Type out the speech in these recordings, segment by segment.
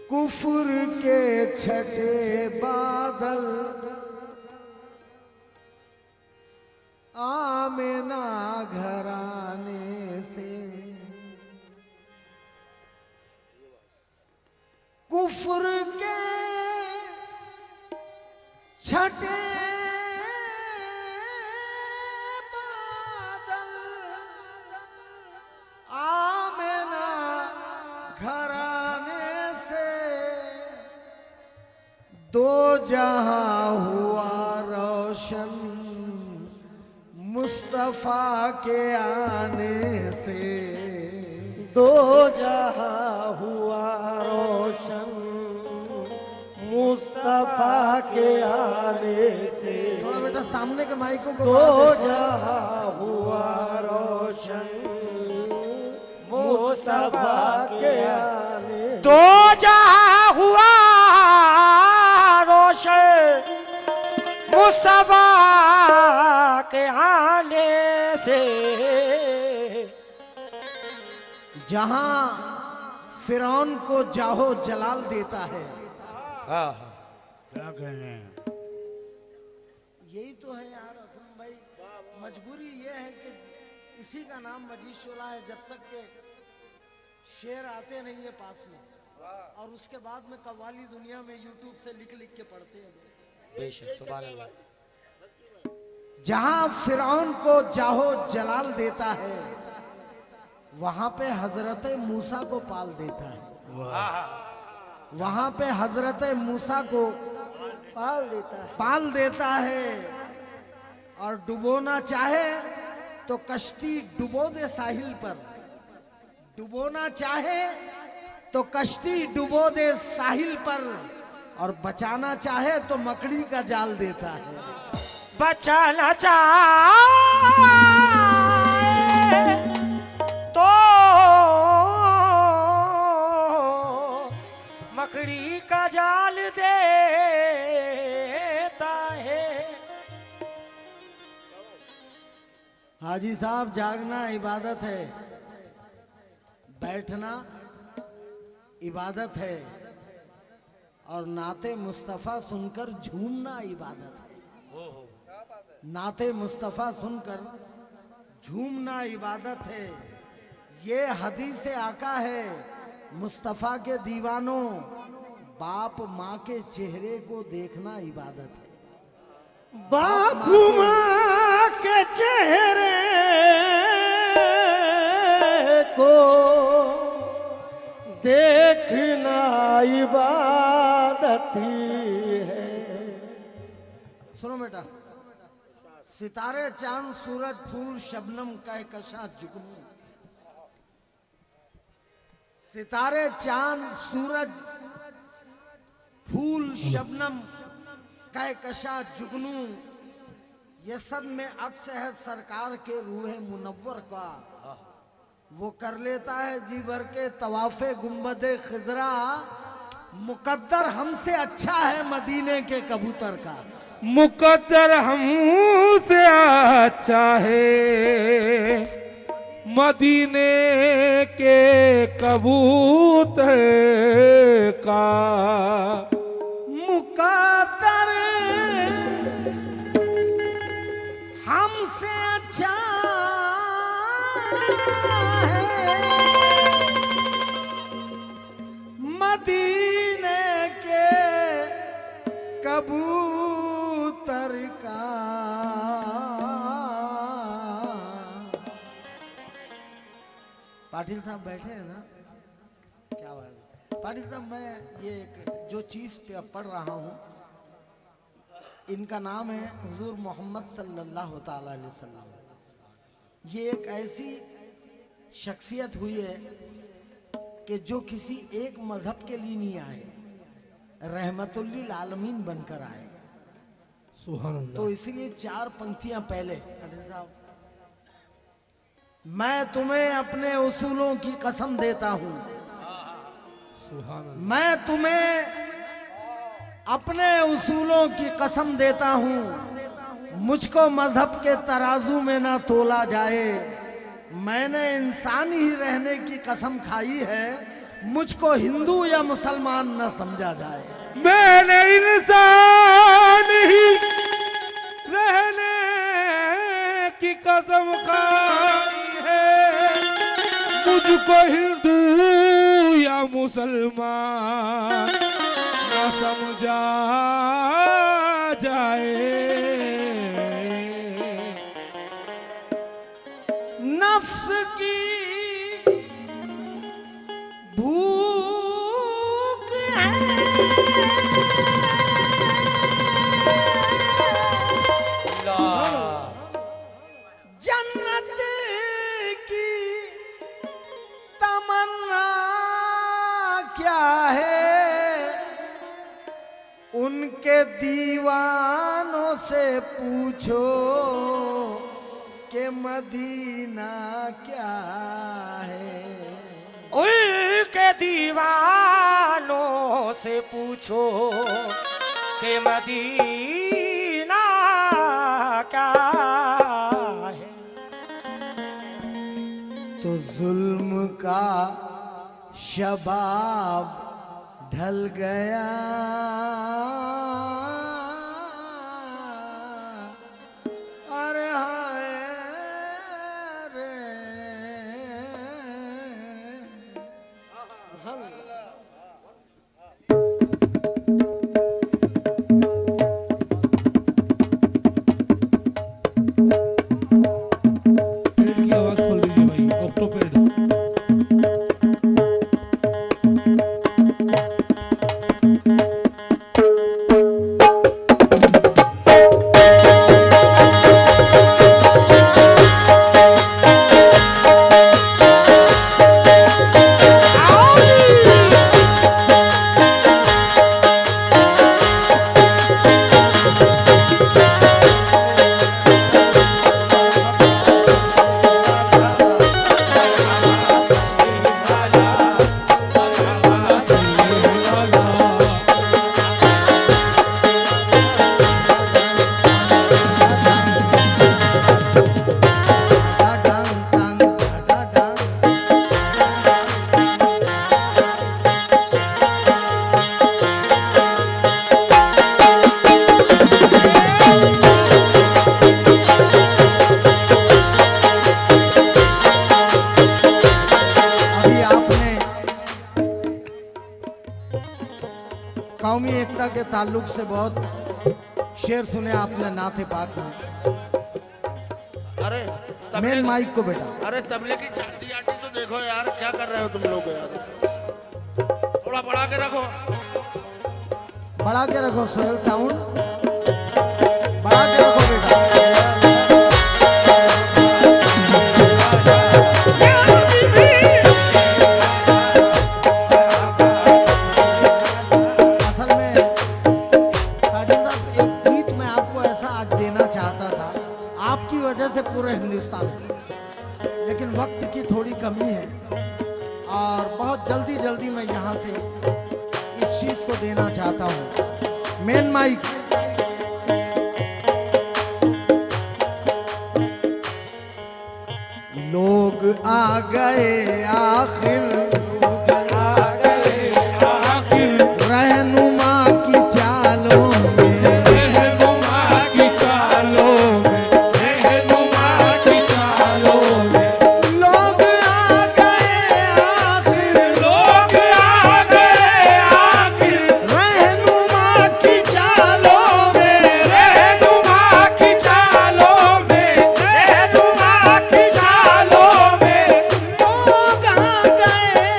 कुफर के छठे बादल आमिना घराने से, कुफर के छठे बादल आमिना घराने से, दो जहां हुआ रोशन मुस्तफा के आने से। दो जहां हुआ रोशन मुस्तफा के आने से। थोड़ा बेटा सामने के माइकों को दो जहां हुआ रोशन मुस्तफा के आने। दो जहां हुआ रोशन मुस्तफा के आने से। जहां फिरौन को जाहो जलाल देता है। क्या कहने, यही तो है यार असलम भाई, मजबूरी ये है कि इसी का नाम मजीद शुरा है जब तक के शेर आते नहीं है पास में, और उसके बाद में कव्वाली दुनिया में यूट्यूब से लिख लिख के पढ़ते हैं। बेशक सुभान अल्लाह। जहां फिरौन को जाहो जलाल देता है, वहां पे हजरत मूसा को पाल देता है। वहां पे हजरत मूसा को पाल देता है। और डुबोना चाहे तो कश्ती डुबो दे साहिल पर, डुबोना चाहे तो कश्ती डुबो दे साहिल पर, और बचाना चाहे तो मकड़ी का जाल देता है। बचाना चाहे तो मकड़ी का जाल देता है। हाजी साहब, जागना इबादत है, बैठना इबादत है, और नाते मुस्तफ़ा सुनकर झूमना इबादत है। नाते मुस्तफ़ा सुनकर झूमना इबादत है। ये हदीस आका है मुस्तफ़ा के दीवानों, बाप माँ के चेहरे को देखना इबादत है। बाप माँ के चेहरे को देखना इबादत ही है। सुनो बेटा, सितारे चांद सूरज फूल शबनम कहकशा जुगनू, सितारे चांद सूरज फूल शबनम कहकशा जुगनू, ये सब में अक्स है सरकार के रूहे मुनव्वर का। वो कर लेता है जी भर के तवाफे गुंबदे खिजरा, मुकद्दर हमसे अच्छा है मदीने के कबूतर का। मुकद्दर हमसे अच्छा है मदीने के कबूतर का। मुकद्दर हमसे अच्छा है मदीने के कबूतर का। पाटिल साहब बैठे हैं ना, क्या बात है पाटिल साहब। मैं ये जो चीज पे पढ़ रहा हूँ, इनका नाम है हुजूर मोहम्मद सल्लल्लाहु ताला अलैहि वसल्लम। ये एक ऐसी शख्सियत हुई है कि जो किसी एक मजहब के लिए नहीं आए, रहमतुल्लिल आलमीन बनकर आए। सुभान अल्लाह। तो इसीलिए चार पंक्तियां पहले, मैं तुम्हें अपने उसूलों की कसम देता हूं, सुभान अल्लाह। मैं तुम्हें अपने उसूलों की कसम देता हूं, मुझको मजहब के तराजू में ना तोला जाए। मैंने इंसान ही रहने की कसम खाई है, मुझको हिंदू या मुसलमान न समझा जाए। मैंने इंसान ही रहने की कसम खाई है, मुझको हिंदू या मुसलमान न समझा जाए। नफ्स की भूख है, जन्नत की तमन्ना क्या है, उनके दीवानों से पूछो कि मदीना क्या है। उनके दीवानों से पूछो कि मदीना क्या है। तो जुल्म का शबाब ढल गया, अरे हाय रे। पेड़ की आवाज खोल दीजिए भाई, ऑक्टोपेड। कौमी एकता के ताल्लुक से बहुत शेर सुने आपने नाते पाक में। अरे मेन माइक को बेटा। अरे तबले की छाती आटी तो देखो यार, क्या कर रहे हो तुम लोग यार, थोड़ा बढ़ा के रखो। बढ़ा के रखो सोहेल साउंड, बढ़ा के रखो बेटा। असल में पाटिल साहब एक गीत मैं आपको ऐसा आज देना चाहता था, आपकी वजह से पूरे हिंदुस्तान में, लेकिन वक्त की थोड़ी कमी है और बहुत जल्दी जल्दी मैं यहाँ से इस चीज को देना चाहता हूँ। Main mic. लोग आ गए आखिर, रहनुमा की चालों में, रहनुमा की चालों में, रहनुमा की चालों में, लोग आ गए आखिर, लोग आ गए आखिर, रहनुमा की चालों में, रहनुमा की चालों में, रहनुमा की चालों में, लोग आ गए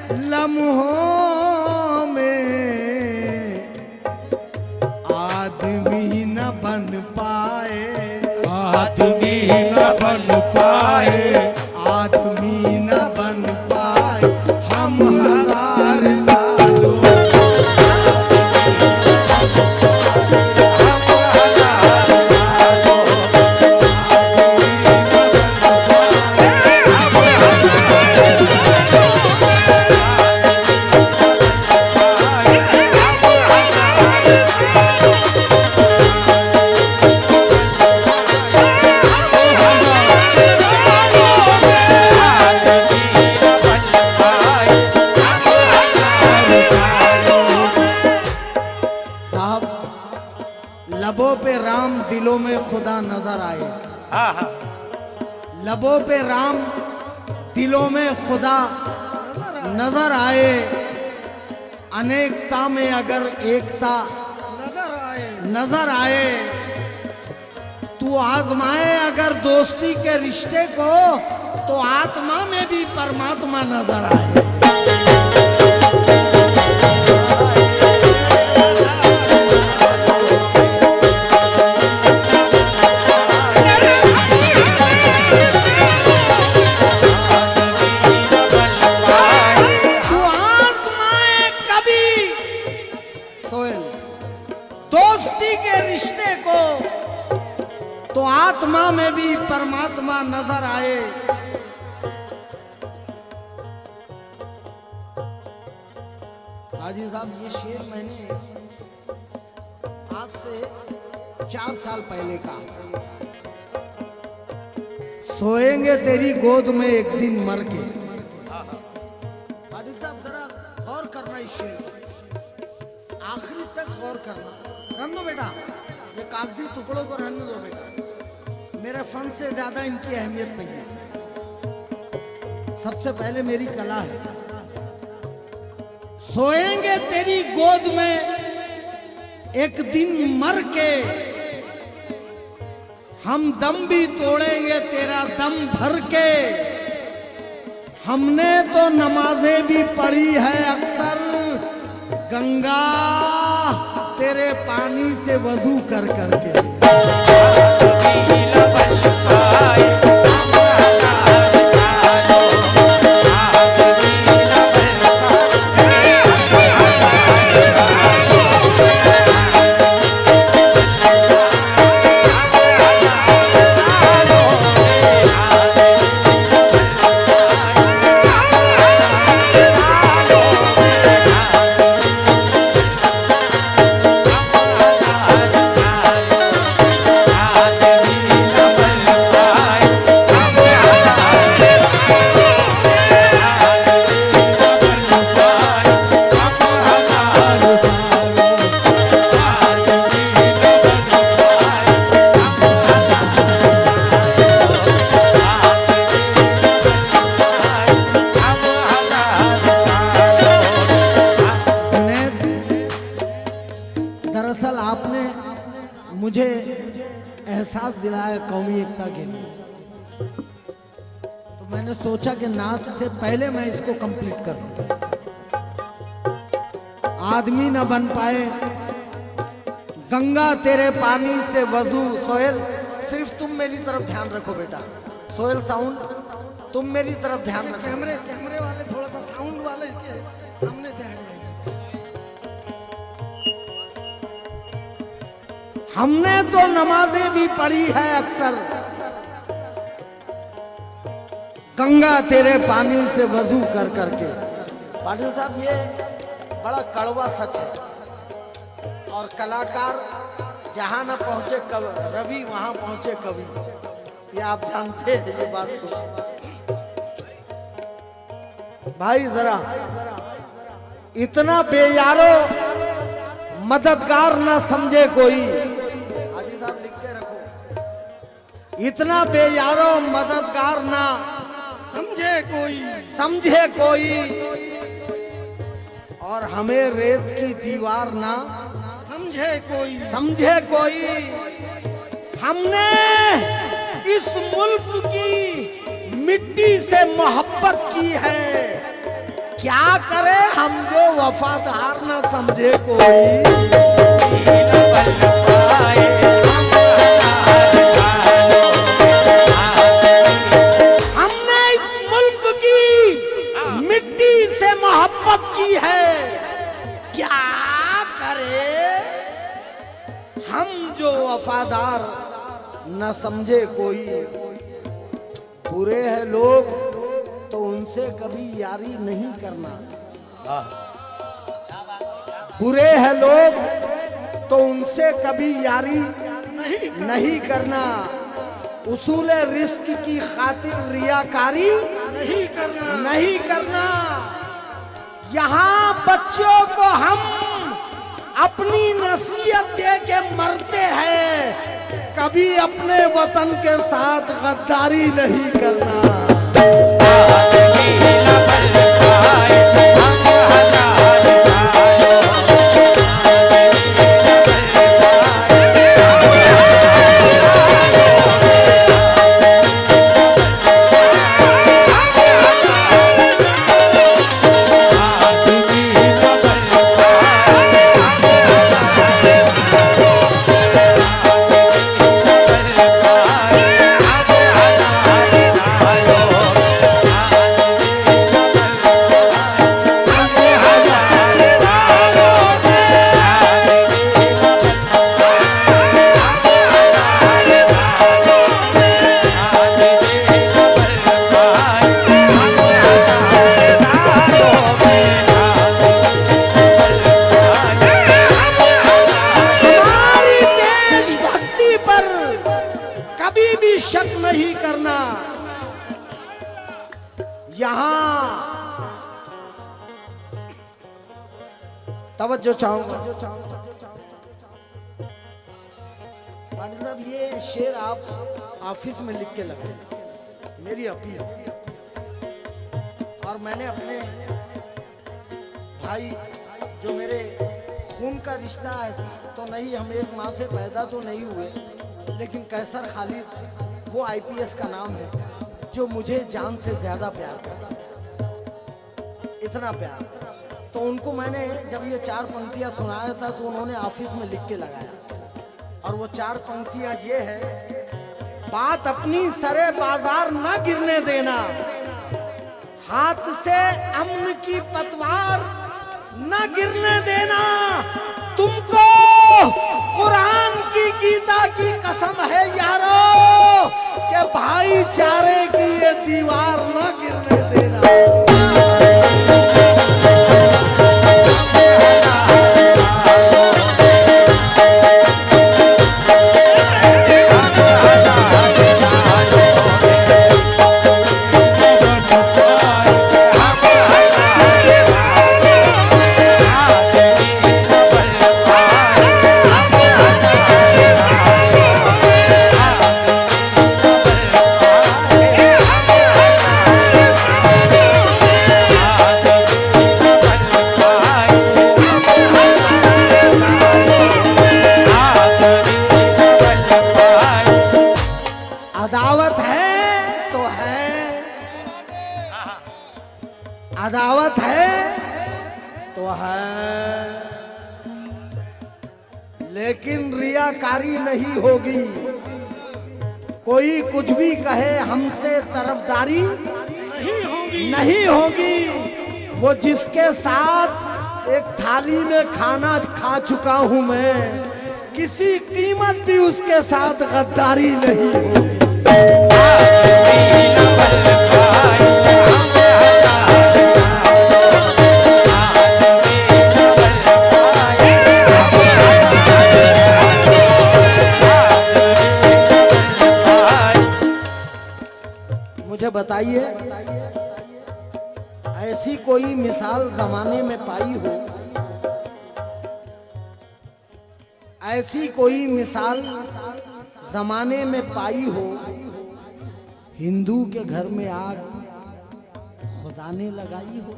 लम्हों में आदमी न बन पाए, आदमी न बन पाए, आदमी न बन पाए हम हजार सालों। लबों पे राम दिलों में खुदा नजर आए, लबों पे राम दिलों में खुदा नजर आए, अनेकता में अगर एकता नजर आए, तू आजमाए अगर दोस्ती के रिश्ते को तो आत्मा में भी परमात्मा नजर आए। दोस्ती के रिश्ते को तो आत्मा में भी परमात्मा नजर आए। हाजी साहब, ये शेर मैंने आज से 4 साल पहले का। सोएंगे तेरी गोद में एक दिन मर के। हाजी साहब जरा गौर करना इस शेर, आखिरी तक गौर करना। रहने दो बेटा, ये कागजी टुकड़ों को रहने दो बेटा, मेरे फन से ज्यादा इनकी अहमियत नहीं है। सबसे पहले मेरी कला है। सोएंगे तेरी गोद में एक दिन मर के, हम दम भी तोड़ेंगे तेरा दम भर के। हमने तो नमाजें भी पढ़ी है अक्सर, गंगा तेरे पानी से वजू कर करके। दरअसल आपने मुझे एहसास दिलाया कौमी एकता के लिए, तो मैंने सोचा कि नात से पहले मैं इसको कंप्लीट कर दूं। आदमी न बन पाए गंगा तेरे पानी से वजू। सोहेल, सिर्फ तुम मेरी तरफ ध्यान रखो बेटा। सोहेल साउंड, तुम मेरी तरफ ध्यान रखो। कैमरे वाले थोड़ा सा साउंड वाले के सामने से हट जाइए। हमने तो नमाजें भी पढ़ी है अक्सर, गंगा तेरे पानी से वजू कर करके। पाटिल साहब, ये बड़ा कड़वा सच है, और कलाकार जहां न पहुंचे रवि वहां पहुंचे कवि, ये आप जानते हैं ये बात को। भाई जरा इतना बेयारो मददगार ना समझे कोई। हाजी साहब लिख के रखो, इतना बेयारो मददगार ना समझे कोई, और हमें रेत की दीवार ना समझे कोई। हमने इस मुल्क की मिट्टी से मोहब्बत की है, क्या करे हम जो वफादार न समझे कोई। हमने इस मुल्क की मिट्टी से मोहब्बत की है, क्या करे हम जो वफादार न समझे कोई। बुरे हैं लोग तो उनसे कभी यारी नहीं करना, बुरे हैं लोग तो उनसे कभी यारी नहीं करना। उसूल रिस्क की खातिर रियाकारी नहीं करना। यहाँ बच्चों को हम अपनी नसीहत दे के मरते हैं, कभी अपने वतन के साथ गद्दारी नहीं करना। शक नहीं करना। यहां तवज्जो चाहूंगा पाटिल साहब, ये शेर आप ऑफिस में लिख के लगे, मेरी अपील। और मैंने अपने भाई जो मेरे खून का रिश्ता है तो नहीं, हम एक माँ से पैदा तो नहीं हुए, लेकिन कैसर खालिद वो आईपीएस का नाम है जो मुझे जान से ज्यादा प्यार करता है, इतना प्यार। तो उनको मैंने जब ये 4 पंक्तियां सुनाया था तो उन्होंने ऑफिस में लिख के लगाया, और वो 4 पंक्तियां ये है, बात अपनी सरे बाजार ना गिरने देना, हाथ से अमन की पतवार ना गिरने देना, तुमको कुरान की गीता की कसम है यारो कि भाईचारे की ये दीवार ना गिरने देना। अदावत है तो है, अदावत है तो है, लेकिन रियाकारी नहीं होगी। कोई कुछ भी कहे हमसे तरफदारी नहीं होगी। वो जिसके साथ एक थाली में खाना खा चुका हूं मैं, किसी कीमत भी उसके साथ गद्दारी नहीं होगी। मुझे बताइए, ऐसी कोई मिसाल जमाने में पाई हो, ऐसी कोई मिसाल जमाने में पाई हो, हिंदू के घर में आग खुदा ने लगाई हो।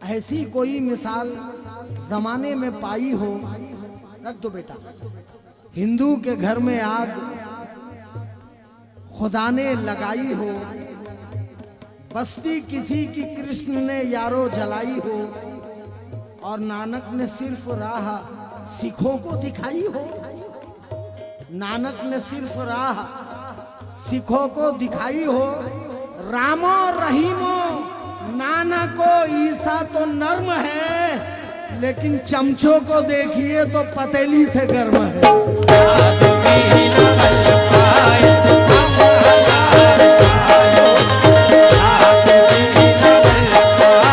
ऐसी कोई मिसाल जमाने में पाई हो, रख दो बेटा, हिंदू के घर में आग खुदा ने लगाई हो, बस्ती किसी की कृष्ण ने यारो जलाई हो, और नानक ने सिर्फ राह सिखों को दिखाई हो। नानक ने सिर्फ राह सिखों को दिखाई हो। रामो रहीमो नानको ईसा तो नर्म है, लेकिन चमचों को देखिए तो पतेली से गर्म है। आदमी न बल पाए हम हजार सालों, आदमी न बल पाए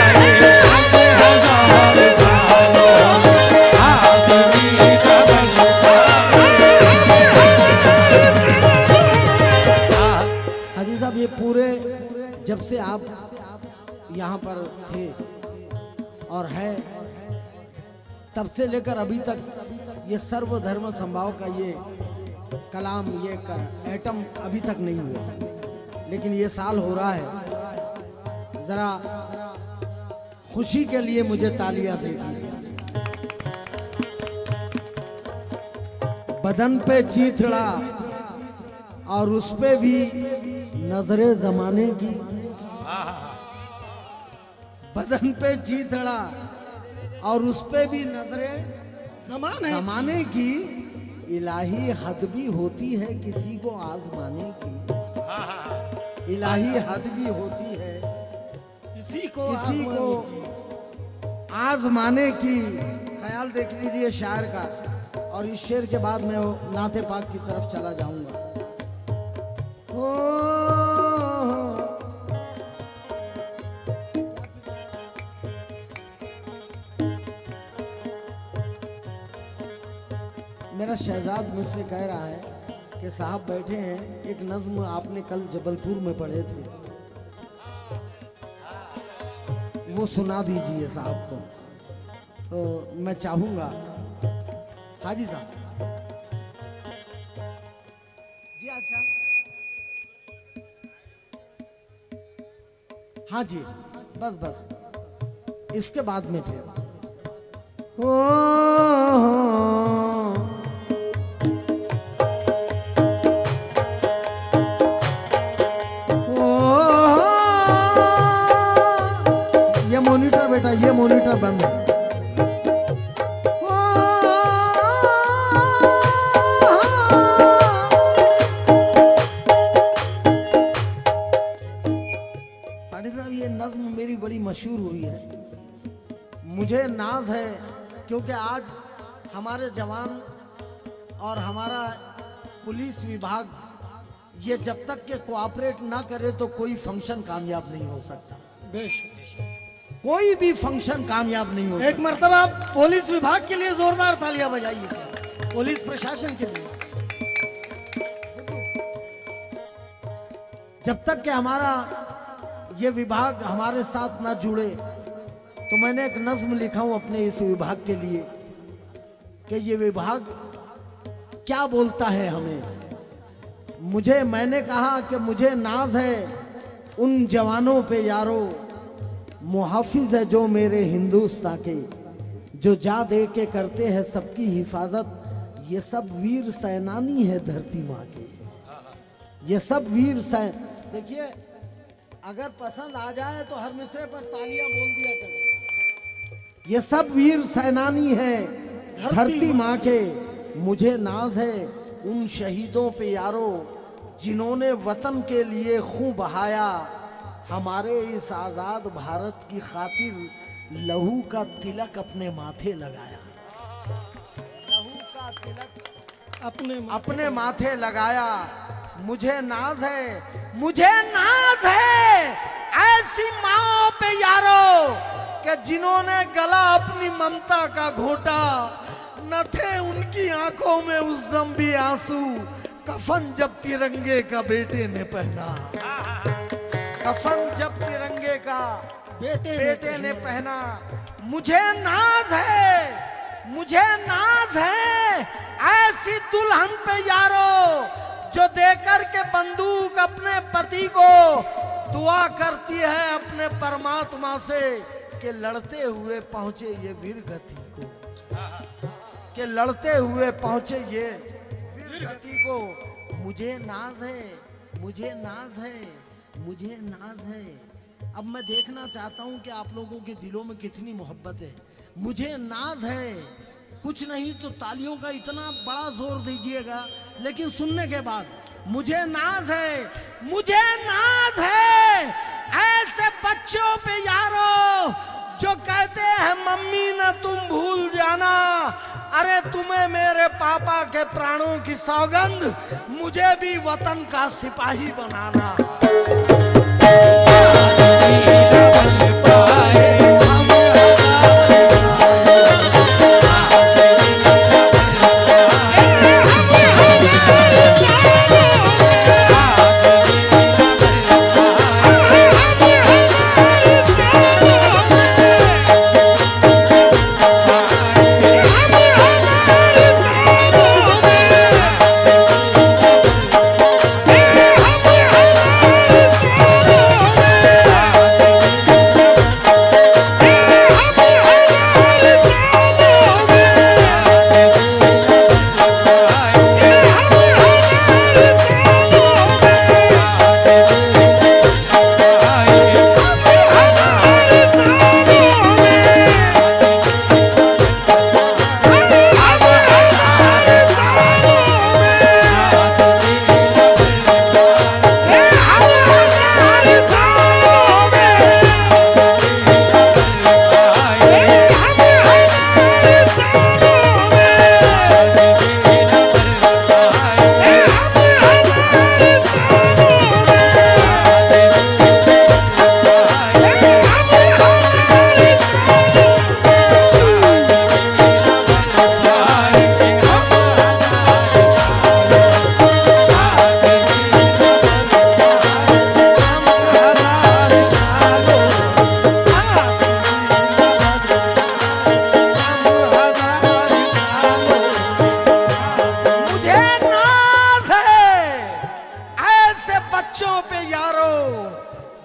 आदमी न बल पाए हम हजार सालों, आदमी न बल पाए। हाजी साहब, ये पूरे जब से आप यहाँ पर थे और है, तब से लेकर अभी तक ये सर्वधर्म संभाव का ये कलाम, ये एटम अभी तक नहीं हुआ, लेकिन ये साल हो रहा है। जरा खुशी के लिए मुझे तालियां दे दीजिए। बदन पे चीथड़ा और उस पे भी नजरे जमाने की, बदन पे चीथड़ा और उस पे भी नजरे समान है। जमाने की। इलाही हद भी होती है किसी को आजमाने की, इलाही हद भी होती है किसी को किसी को आजमाने की। ख्याल देख लीजिए शायर का, और इस शेर के बाद मैं नाते पाक की तरफ चला जाऊंगा। मेरा शहजाद मुझसे कह रहा है कि साहब बैठे हैं, एक नज्म आपने कल जबलपुर में पढ़े थे, वो सुना दीजिए साहब को। तो मैं चाहूंगा हाजी साहब। जी अच्छा, हाँ जी, बस बस इसके बाद में फिर ये मॉनिटर बेटा, ये मॉनिटर बंद है। साहब, ये नज्म मेरी बड़ी मशहूर हुई है। मुझे नाज है क्योंकि आज हमारे जवान और हमारा पुलिस विभाग ये जब तक के कोऑपरेट ना करे तो कोई फंक्शन कामयाब नहीं हो सकता। कोई भी फंक्शन कामयाब नहीं हो एक मर्तबा पुलिस विभाग के लिए जोरदार तालियां बजाइए सर, पुलिस प्रशासन के लिए। जब तक कि हमारा ये विभाग हमारे साथ ना जुड़े। तो मैंने एक नज्म लिखा हूं अपने इस विभाग के लिए कि ये विभाग क्या बोलता है हमें। मैंने कहा कि मुझे नाज है उन जवानों पे यारो, मुहाफिज है जो मेरे हिंदुस्तान के, जो जा दे के करते हैं सबकी हिफाजत। ये सब वीर सेनानी है धरती माँ के, ये सब वीर देखिए, अगर पसंद आ जाए तो हर मिसरे पर तालियां बोल दिया करें। ये सब वीर सेनानी है धरती माँ के, मुझे नाज है उन शहीदों पे यारो, जिन्होंने वतन के लिए खून बहाया, हमारे इस आजाद भारत की खातिर लहू का तिलक अपने माथे लगाया। लहू का तिलक अपने माथे लगाया। मुझे नाज है, मुझे नाज है ऐसी माओ पे यारो कि जिन्होंने गला अपनी ममता का घोटा, न थे उनकी आंखों में उस दम भी आंसू, कफन जब तिरंगे का बेटे ने पहना। कफन जब तिरंगे का बेटे ने पहना। मुझे नाज है, मुझे नाज है ऐसी दुल्हन पे यारो, जो देकर के बंदूक अपने पति को दुआ करती है अपने परमात्मा से कि लड़ते हुए पहुंचे ये वीर गति को, कि लड़ते हुए पहुंचे ये कहती को मुझे नाज है, मुझे नाज है, मुझे नाज है। अब मैं देखना चाहता हूं कि आप लोगों के दिलों में कितनी मोहब्बत है। मुझे नाज है, कुछ नहीं तो तालियों का इतना बड़ा जोर दीजिएगा, लेकिन सुनने के बाद मुझे नाज है, मुझे नाज है ऐसे बच्चों पे यारो जो कहते हैं मम्मी ना तुम भूल जाना। अरे तुम्हें मेरे पापा के प्राणों की सौगंध, मुझे भी वतन का सिपाही बनाना।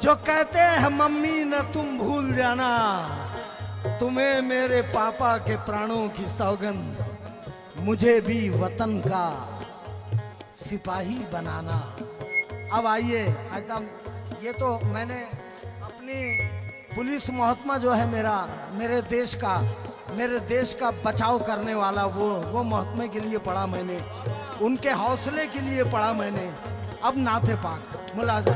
जो कहते हैं मम्मी न तुम भूल जाना, तुम्हें मेरे पापा के प्राणों की सौगंध, मुझे भी वतन का सिपाही बनाना। अब आइए, ये तो मैंने अपनी पुलिस महात्मा जो है मेरे देश का बचाव करने वाला वो महात्मा के लिए पढ़ा मैंने, उनके हौसले के लिए पढ़ा मैंने। अब नाते पाक मुलाज़ा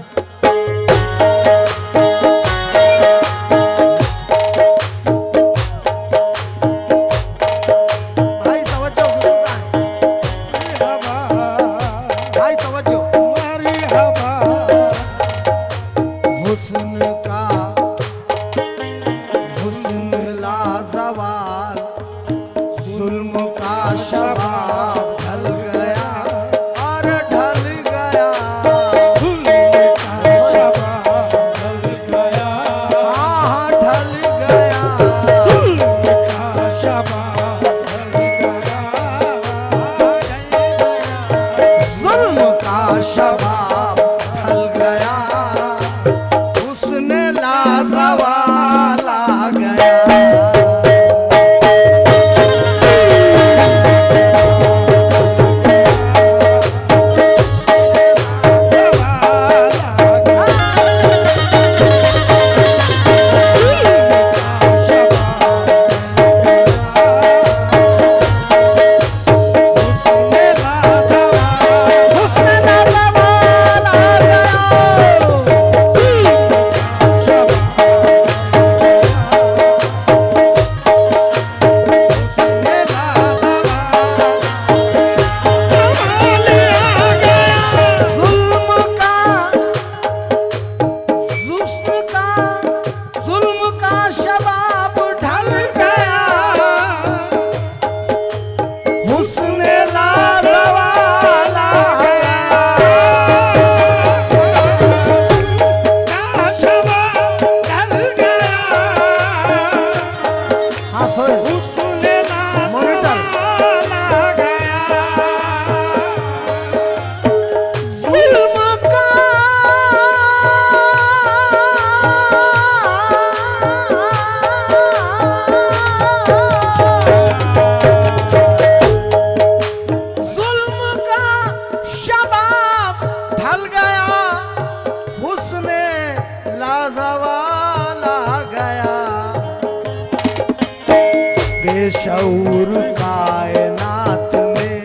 शऊर कायनात में,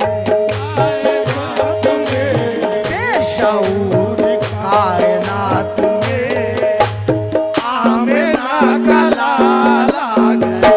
बेशऊर कायनात में आमिना का लाला गया।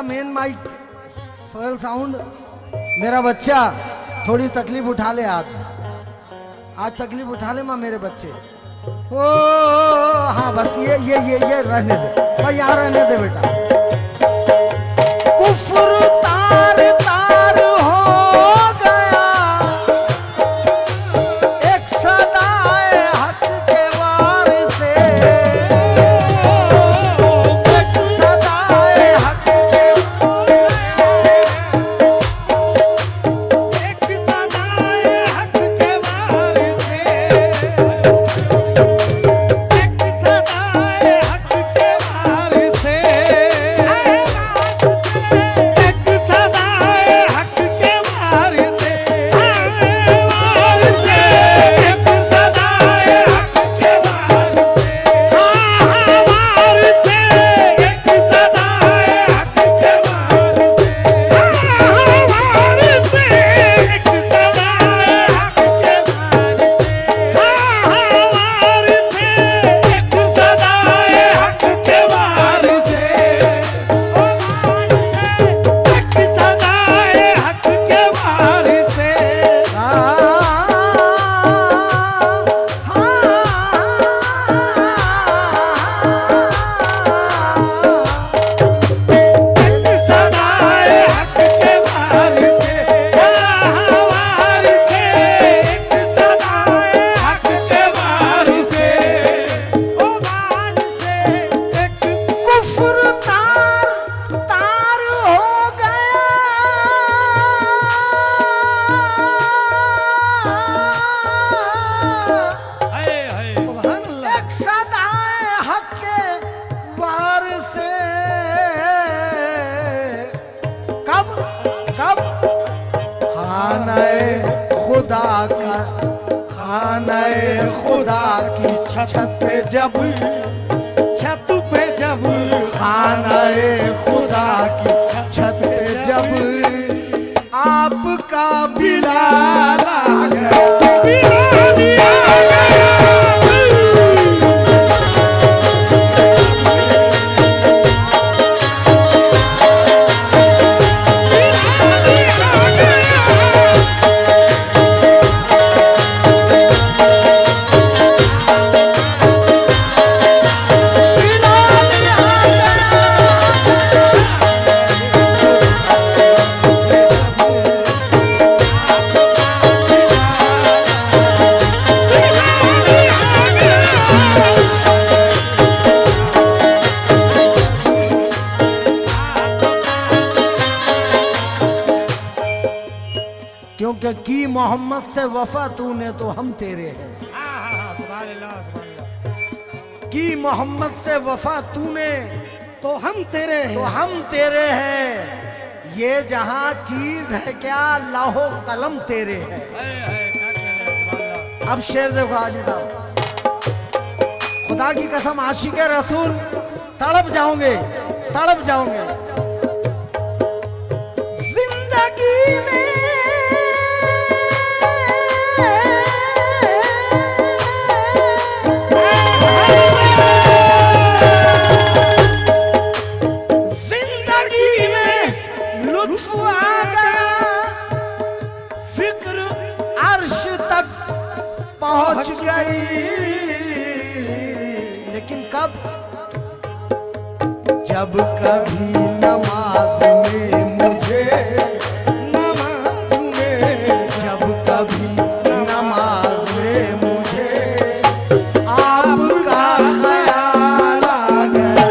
मेन माइक सोहेल साउंड, मेरा बच्चा थोड़ी तकलीफ उठा ले आज तकलीफ उठा ले माँ मेरे बच्चे। ओ हाँ बस ये रहने दे भाई, यहाँ रहने दे बेटा। कुफ्र तार तार हो गया, एक सदाए हक के वार से, एक सदाए हक के, एक सदाए हक के वार से, एक सदाए हक के वार से, एक सदाए हक के वार से, वार से, एक सदाए हक के वार से, वार से, एक सदाए हक के वार से, वार से, एक सदाए हक के वार से, वार से, एक सदाए हक के वार से, एक सदाए हक के वार से। सदाए हक के वार से, वार से, एक सदाए हक के वार से, वार से, एक कुफ्र तार तार हो गया, एक सदाए हक के वार से। कब कब खानाए खुदा का, खानाए खुदा की छत पे जब, छत पे जब, खानाए खुदा की छत पे जब आपका बिलाल आ गया, बिलाल आ गया। कि की मोहम्मद से वफा तूने तो हम तेरे हैं। सुभान अल्लाह, सुभान अल्लाह। की मोहम्मद से वफा तूने तो हम तेरे तो हैं। हम तेरे हैं। ये जहां चीज है क्या लाहो कलम तेरे है। अब शेर देखो हाजी साहब, खुदा की कसम आशिक रसूल तड़प जाओगे, तड़प जाओगे। जिंदगी में पहुंच गई, लेकिन कब? जब कभी नमाज में मुझे, नमाज में जब कभी नमाज में मुझे आपका ख्याल आ गया।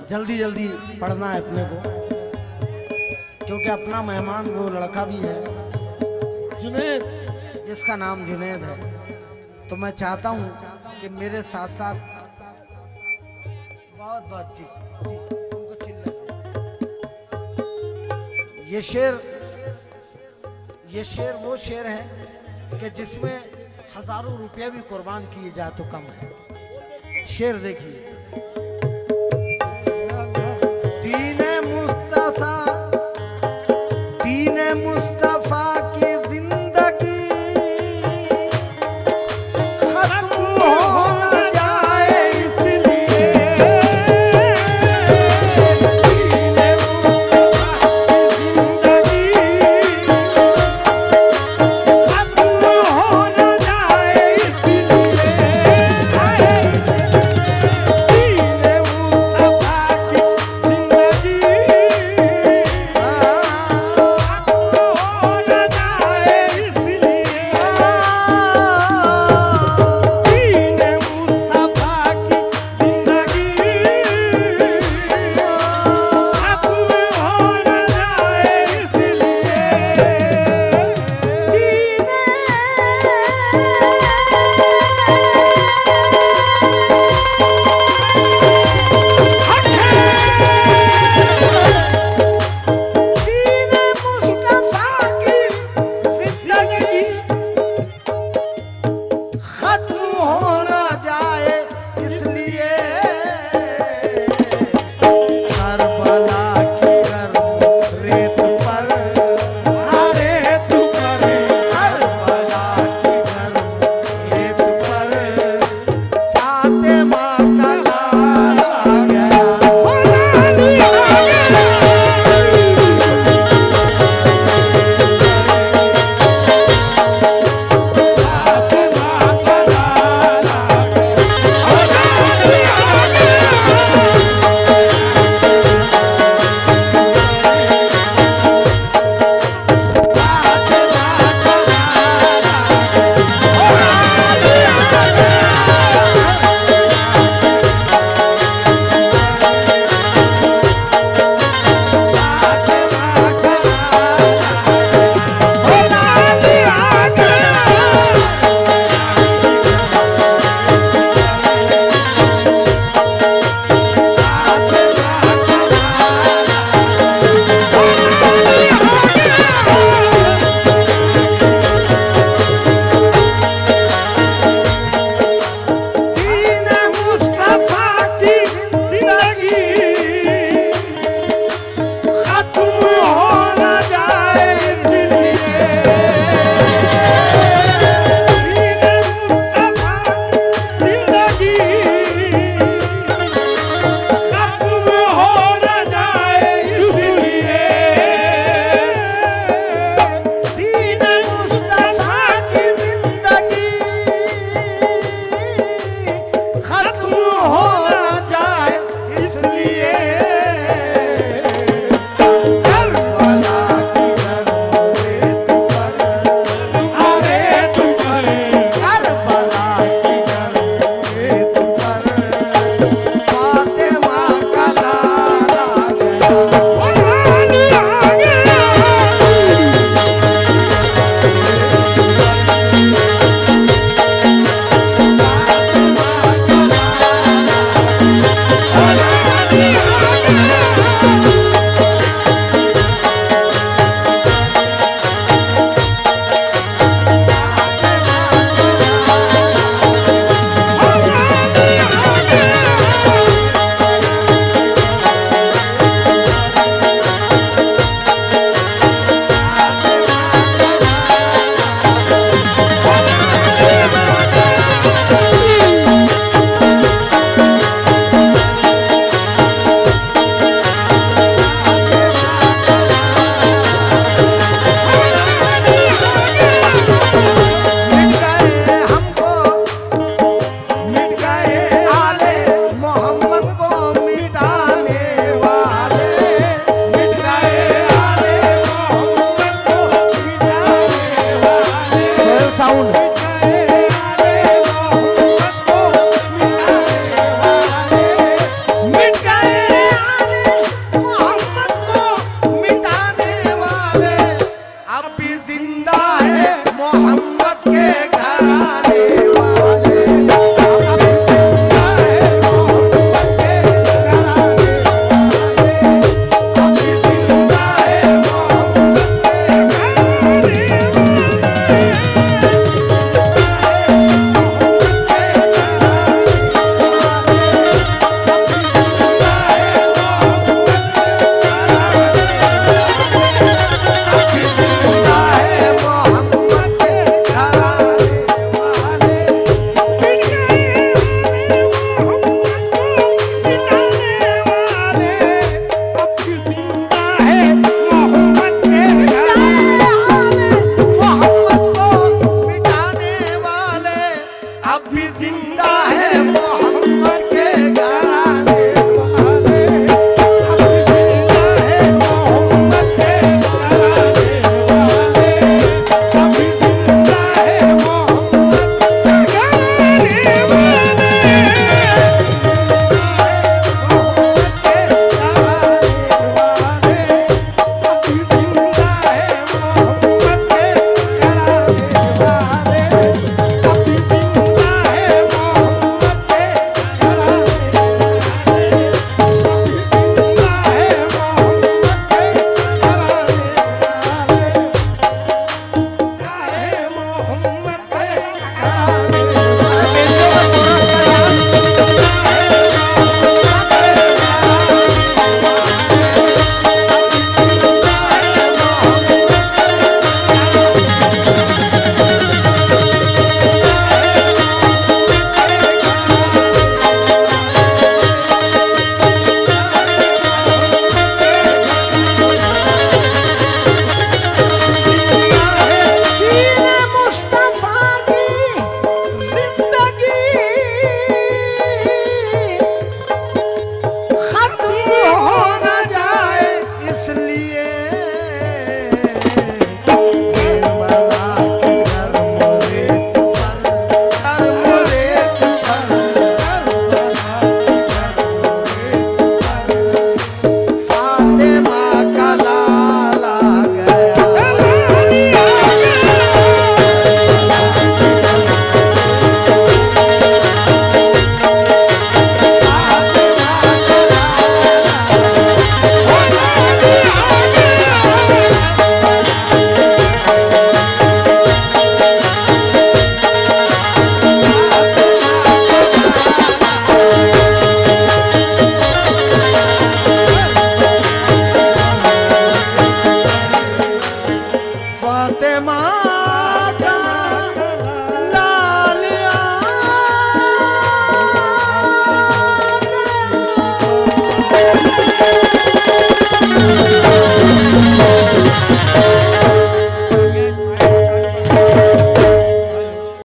जल्दी जल्दी पढ़ना है अपने को, क्योंकि अपना मेहमान वो लड़का भी है जुनैद, जिसका नाम जुनैद है। तो मैं चाहता हूं कि मेरे साथ साथ बहुत बहुत जी उनको चिल्ला। ये शेर वो शेर है कि जिसमें हजारों रुपया भी कुर्बान किए जाए तो कम है। शेर देखिए,